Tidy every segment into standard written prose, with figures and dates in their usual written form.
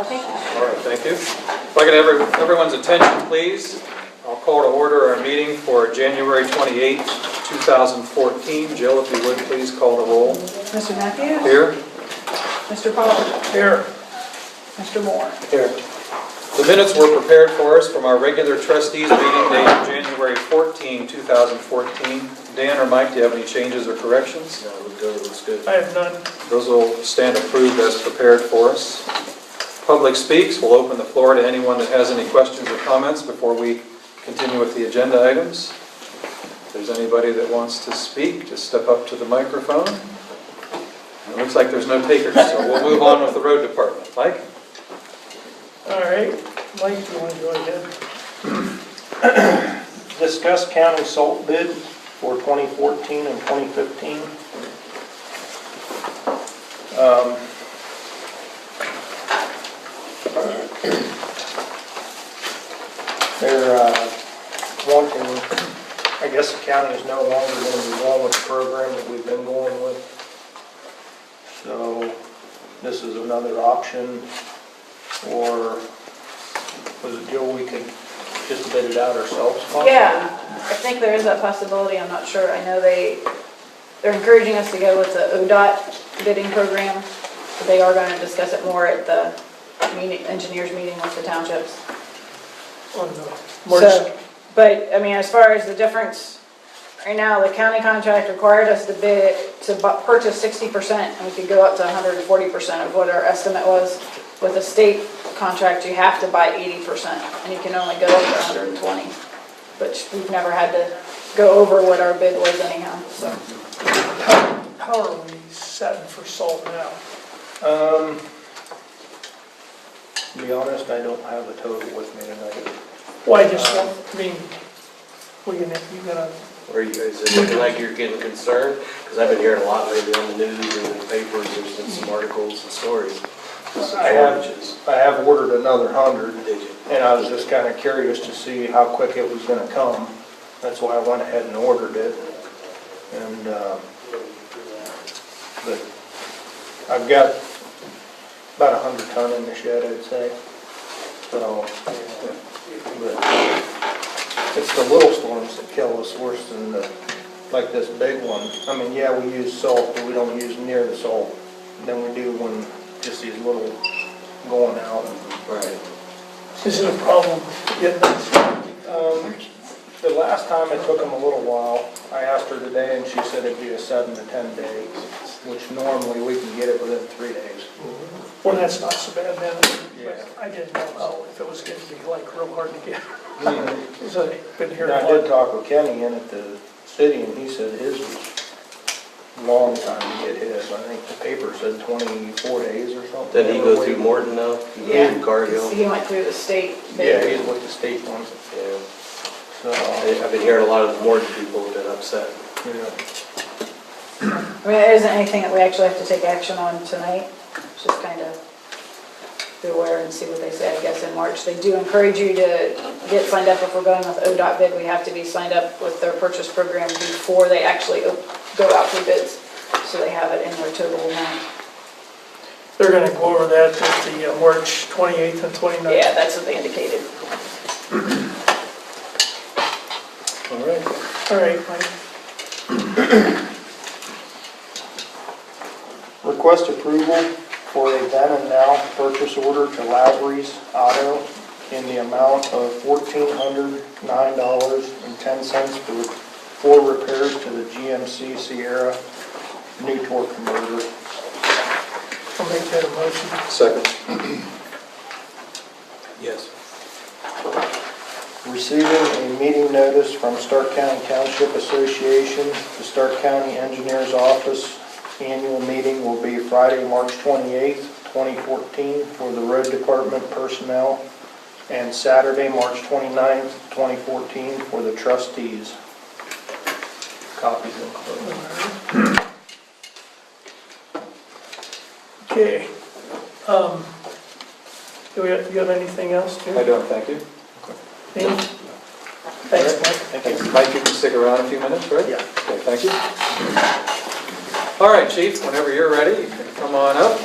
Okay. All right, thank you. If I could have everyone's attention, please. I'll call to order our meeting for January 28, 2014. Jill, if you would, please call the roll. Mr. Matthews? Here. Mr. Pollard? Here. Mr. Moore? Here. The minutes were prepared for us from our regular trustees meeting dated January 14, 2014. Dan or Mike, do you have any changes or corrections? No, it looks good. I have none. Those will stand approved as prepared for us. Public speaks. We'll open the floor to anyone that has any questions or comments before we continue with the agenda items. If there's anybody that wants to speak, just step up to the microphone. It looks like there's no takers, so we'll move on with the road department. Mike? All right, Mike, if you want to go ahead. Discuss county salt bid for 2014 and 2015. They're wanting, I guess the county is no longer going to be going with the program that we've been going with. So this is another option, or was it Joe, we could just bid it out ourselves possibly? Yeah, I think there is that possibility. I'm not sure. I know they're encouraging us to go with the ODOT bidding program, but they are going to discuss it more at the engineers meeting with the townships. On the March, So, but, I mean, as far as the difference, right now, the county contract required us to purchase 60%, and we could go up to 140% of what our estimate was. With a state contract, you have to buy 80%, and you can only go up to 120, which we've never had to go over what our bid was anyhow, so. how are we setting for salt now? To be honest, I don't have a total with me tonight. Well, I just want, I mean, you gonna, Or you guys, is it looking like you're getting concerned? Because I've been hearing a lot lately on the news and in the papers, there's been some articles and stories. I have ordered another 100, Did you? and I was just kind of curious to see how quick it was going to come. That's why I went ahead and ordered it. And, but I've got about 100 ton in the shed, I'd say. So, but it's the little storms that kill us worse than like this big one. I mean, yeah, we use salt, but we don't use near the salt than we do when just these little going out. Right. is it a problem getting this? The last time it took them a little while. I asked her today and she said it'd be a 7 to 10 days, which normally we can get it within 3 days. Well, that's not so bad then. Yeah. I didn't know if it was going to be like real hard to get. So I've been hearing I a lot. did talk with Kenny in at the city and he said his was a long time to get his. I think the paper said 24 days or something. Did he go through Morton though? He Yeah. went through Cargill? He went through the state Yeah, bid. he's with the state one. Yeah. So, I've been hearing a lot of the Morton people have been upset. yeah. I mean, there isn't anything that we actually have to take action on tonight, just kind of be aware and see what they say, I guess, in March. They do encourage you to get signed up if we're going with ODOT bid. We have to be signed up with their purchase program before they actually go out for bids, so they have it in their total amount. They're going to go over that at the March 28th and 29th. Yeah, that's what they indicated. All right. All right, Mike. Request approval for a then and now purchase order to Lavery's Auto in the amount of $1,409.10 for repairs to the GMC Sierra new torque converter. I'll make that a motion. Second. Yes. Receiving a meeting notice from Stark County Township Association. The Stark County Engineers Office annual meeting will be Friday, March 28th, 2014 for the road department personnel, and Saturday, March 29th, 2014 for the trustees. Copies included. Okay. Do you have anything else, too? I don't, thank you. Thanks, Mike. Thank you. Mike, you can stick around a few minutes, right? Yeah. Okay, thank you. All right, Chief, whenever you're ready, you can come on up.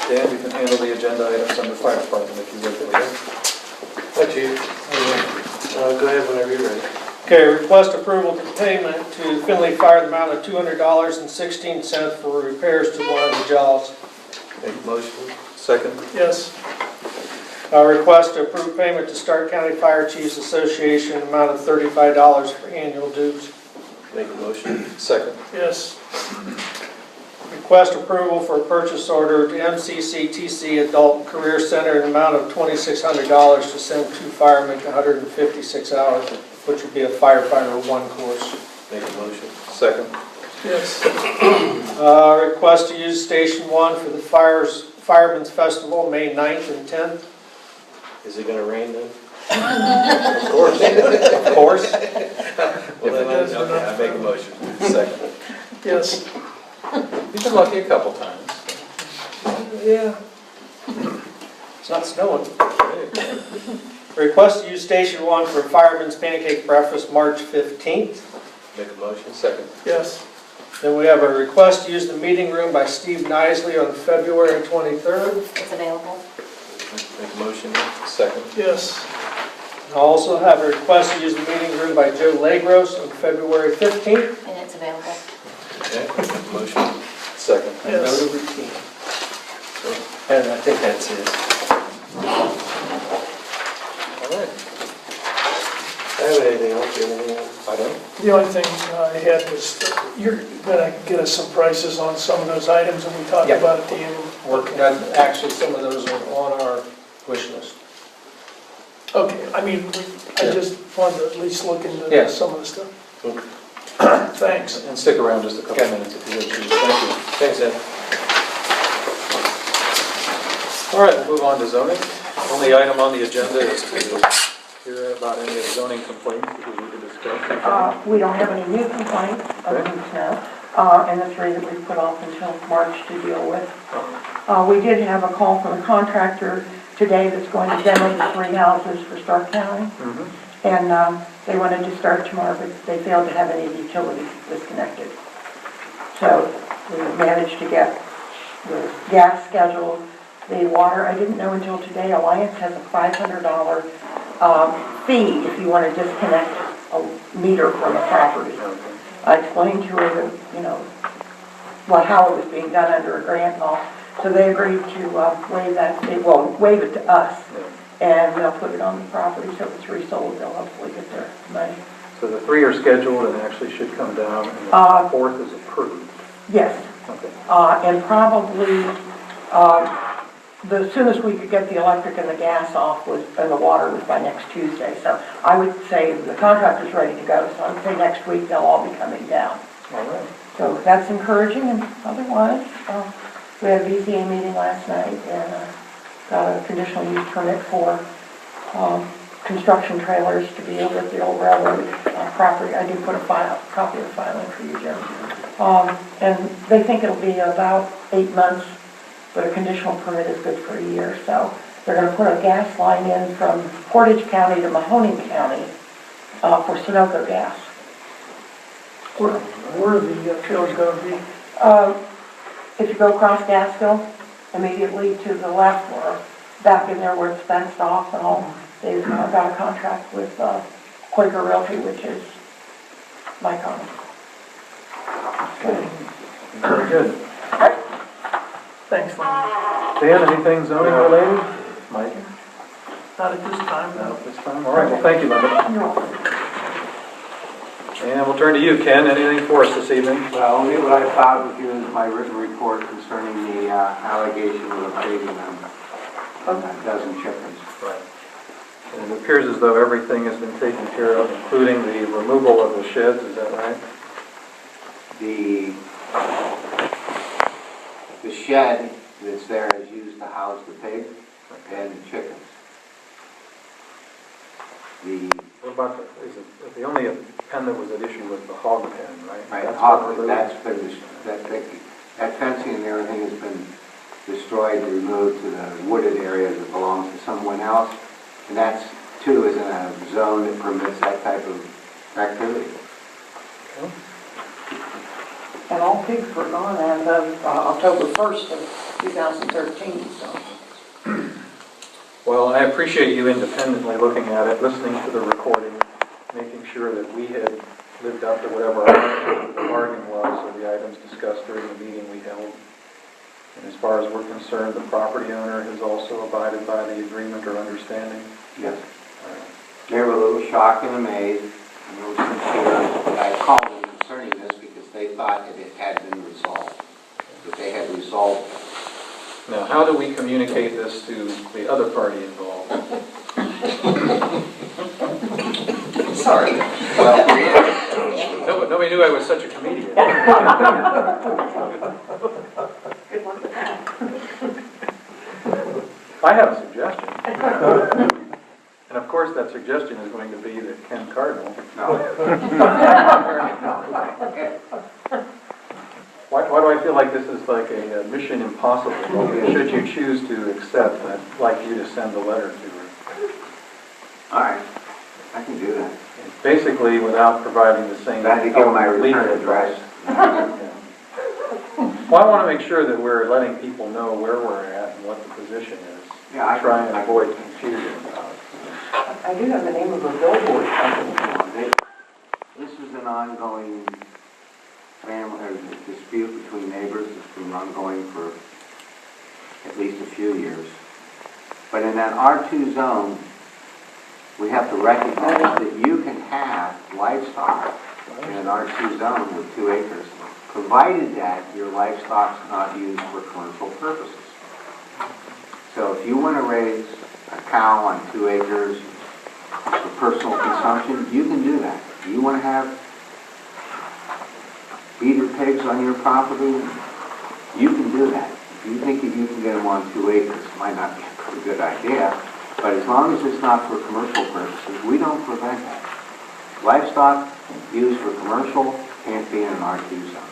Dan, you can handle the agenda items under fire department if you would, please. Hi, Chief. Go ahead whenever you're ready. Okay, request approval to payment to Finley Fire the amount of $200.16 for repairs to one of the jaws. Make a motion. Second. Yes. Request to approve payment to Stark County Fire Chiefs Association, amount of $35 for annual dues. Make a motion. Second. Yes. Request approval for a purchase order to MCCTC Adult Career Center, an amount of $2,600 to send 2 firemen to 156 hours, which would be a firefighter 1 course. Make a motion. Second. Yes. Request to use Station 1 for the Firemen's Festival, May 9th and 10th. Is it gonna rain then? Of course. Of course. Well, then, okay, I make a motion. Second. Yes. You've been lucky a couple times. Yeah. It's not snowing. Request to use Station 1 for Fireman's Pancake Breakfast, March 15th. Make a motion. Second. Yes. Then we have a request to use the meeting room by Steve Nisley on February 23rd. It's available. Make a motion. Second. Yes. I also have a request to use the meeting room by Joe Lagros on February 15th. And it's available. Okay, make a motion. Second. Yes. No to routine. And I think that's it. All right. I have anything else? You have anything else? I don't. The only thing I had was, you're gonna get us some prices on some of those items that we talked Yeah. about at the end. Working on, actually, some of those are on our wish list. Okay, I mean, I just wanted to at least look into Yeah. some of the stuff. Okay. Thanks. And stick around just a couple Okay. minutes if you would, Chief. Thank you. Thanks, Ed. All right, we'll move on to zoning. Only item on the agenda is to hear about any zoning complaints that we need to discuss. We don't have any new complaints other than snow, and the 3 that we put off until March to deal with. We did have a call from a contractor today that's going to demo the 3 houses for Stark County, and they wanted to start tomorrow, but they failed to have any utilities disconnected. So we managed to get the gas scheduled, the water. I didn't know until today, Alliance has a $500 fee if you want to disconnect a meter from a property. I explained to her that, how it was being done under a grant and all. So they agreed to waive that, waive it to us, and they'll put it on the property, so if it's resold, they'll hopefully get their money. So the 3 are scheduled and actually should come down, and the 4th is approved. Yes, Okay. and probably the soonest we could get the electric and the gas off and the water was by next Tuesday. So I would say the contractor's ready to go, so I would say next week they'll all be coming down. All right. So that's encouraging, and otherwise, we had a VCA meeting last night and got a conditional use permit for construction trailers to be over at the old railroad property. I do put a copy of the file in for you, Jim. And they think it'll be about 8 months, but a conditional permit is good for a year. So they're going to put a gas line in from Portage County to Mahoning County for Sunoco gas. Where are the trailers gonna be? If you go across Gaskell, immediately to the left or back in there where it's fenced off and all, they've got a contract with Quaker Realty, which is my company. Very good. Thanks, Lynn. Dan, anything zoning related? Mike? Not at this time, No, no. this time? All right, well, thank you, Linda. You're welcome. And we'll turn to you, Ken. Anything for us this evening? Well, only what I filed with you is my written report concerning the allegation of updating them a dozen chickens. Right. And it appears as though everything has been taken care of, including the removal of the sheds, is that right? The shed that's there is used to house the pig and the chickens. What about, is it the only pen that was at issue was the hog pen, right? Right, That's been removed? that fencing and everything has been destroyed and removed to the wooded area that belongs to someone else. And that's, too, is in a zone that permits that type of activity. Okay. And all pigs were gone as of October 1st of 2013, so. Well, I appreciate you independently looking at it, listening to the recording, making sure that we had lived up to whatever our bargain was or the items discussed during the meeting we held. And as far as we're concerned, the property owner has also abided by the agreement or understanding. Yes. They were a little shocked and amazed, and there was some fears. I called them concerning this because they thought that it had been resolved, that they had resolved it. Now, how do we communicate this to the other party involved? Sorry. Well, Nobody knew I was such a comedian. Good luck with that. I have a suggestion. And of course, that suggestion is going to be that Ken Cardinal. no. Why do I feel like this is like a mission impossible? Should you choose to accept, I'd like you to send a letter to her. All right, I can do that. Basically, without providing the same I had to give my legal return advice. address. Yeah. Well, I want to make sure that we're letting people know where we're at and what the position is. Yeah, I Try and can- avoid confusion about it. I do have the name of a billboard company. This is an ongoing dispute between neighbors. It's been ongoing for at least a few years. But in that R2 zone, we have to recognize that you can have livestock in an R2 zone with 2 acres, provided that your livestock's not used for commercial purposes. So if you want to raise a cow on 2 acres for personal consumption, you can do that. If you want to have feeder pigs on your property, you can do that. If you think that you can get them on 2 acres, it might not be a good idea, but as long as it's not for commercial purposes, we don't prevent that. Livestock used for commercial can't be in an R2 zone.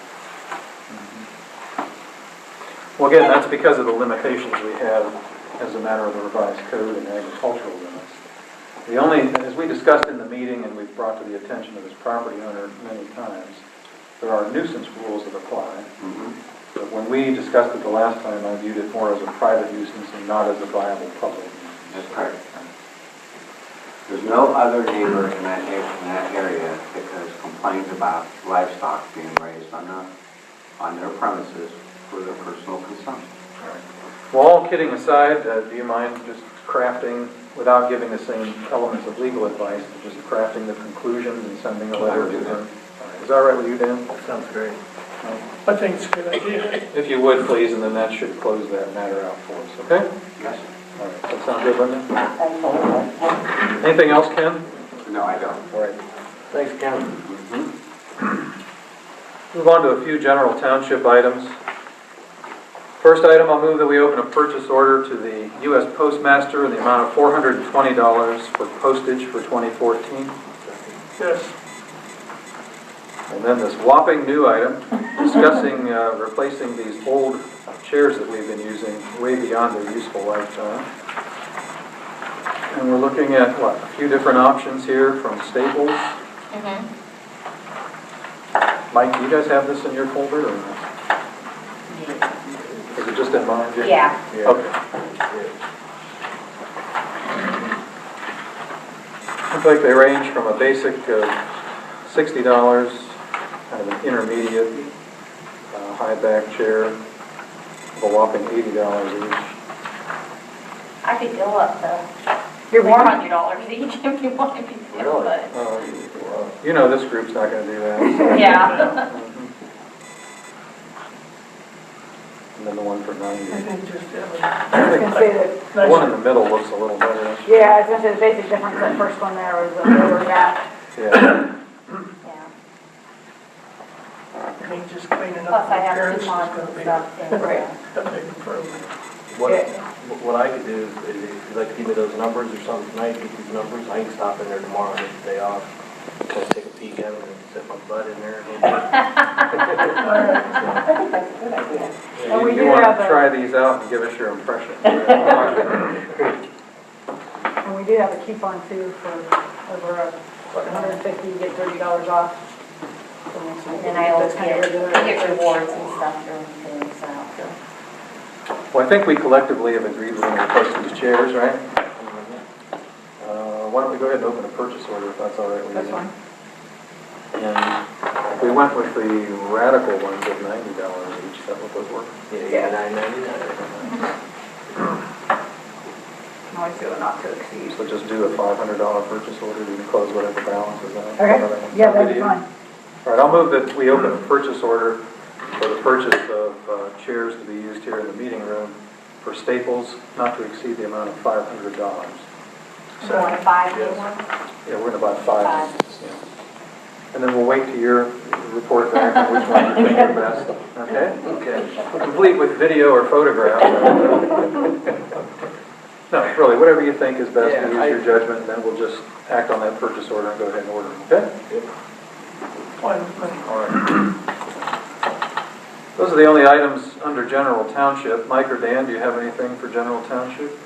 Well, again, that's because of the limitations we have as a matter of the revised code and agricultural limits. The only, as we discussed in the meeting and we've brought to the attention of this property owner many times, there are nuisance rules that apply. But when we discussed it the last time, I viewed it more as a private nuisance and not as a viable public nuisance. That's correct. There's no other neighbor in that area that has complained about livestock being raised on their premises for their personal consumption. Well, all kidding aside, do you mind just crafting, without giving the same elements of legal advice, but just crafting the conclusions and sending a letter to them? Is that all right with you, Dan? That sounds great. I think it's a good idea. If you would, please, and then that should close that matter out for us, okay? Yes? All right, that sound good, Linda? Absolutely. Anything else, Ken? No, I don't. All right. Thanks, Ken. Move on to a few general township items. First item, I'll move that we open a purchase order to the U.S. Postmaster in the amount of $420 for postage for 2014. Yes. And then this whopping new item, discussing replacing these old chairs that we've been using way beyond their useful lifetime. And we're looking at, what, a few different options here from Staples. Mike, do you guys have this in your folder or not? Is it just in mine? Yeah. Okay. Looks like they range from a basic of $60, kind of an intermediate high back chair, of a whopping $80 each. I could go up to You're warm? $400 each if you wanted me to, but, You know this group's not going to do that. So. yeah. And then the one for 90. I think just, I was gonna say that, The one in the middle looks a little better. yeah, I was gonna say the basic difference, that first one there was the lower back. Yeah. Yeah. I think just cleaning up Plus the I have appearance is coupons going and to be stuff. and, Right. a big improvement. What I could do is, if you'd like to give me those numbers or something tonight, get these numbers, I can stop in there tomorrow and get the day off. Just take a peek at them and sit my butt in there a little bit. I think that's a good idea. And we You do want have to a- try these out and give us your impression. And we do have a coupon too for over $150, you get $30 off. And I always get rewards and stuff during things, so. Well, I think we collectively have agreed we're going to replace these chairs, right? Why don't we go ahead and open a purchase order if that's all right with you? That's fine. And we went with the radical ones at $90 each, is that what those were? Yeah, $9.99. Can always do a not to exceed. So just do a $500 purchase order, you can close whatever balance is out. Okay, yeah, that'd be fine. All right, I'll move that we open a purchase order for the purchase of chairs to be used here in the meeting room for Staples, not to exceed the amount of $500. You want a 5 day one? Yeah, we're going to buy 5. Yeah. And then we'll wait to your report back on which one you think are best. Okay? Okay. Complete with video or photograph. No, really, whatever you think is best, use your judgment, and then we'll just act on that purchase order and go ahead and order them, okay? Fine. All right. Those are the only items under General Township. Mike or Dan, do you have anything for General Township?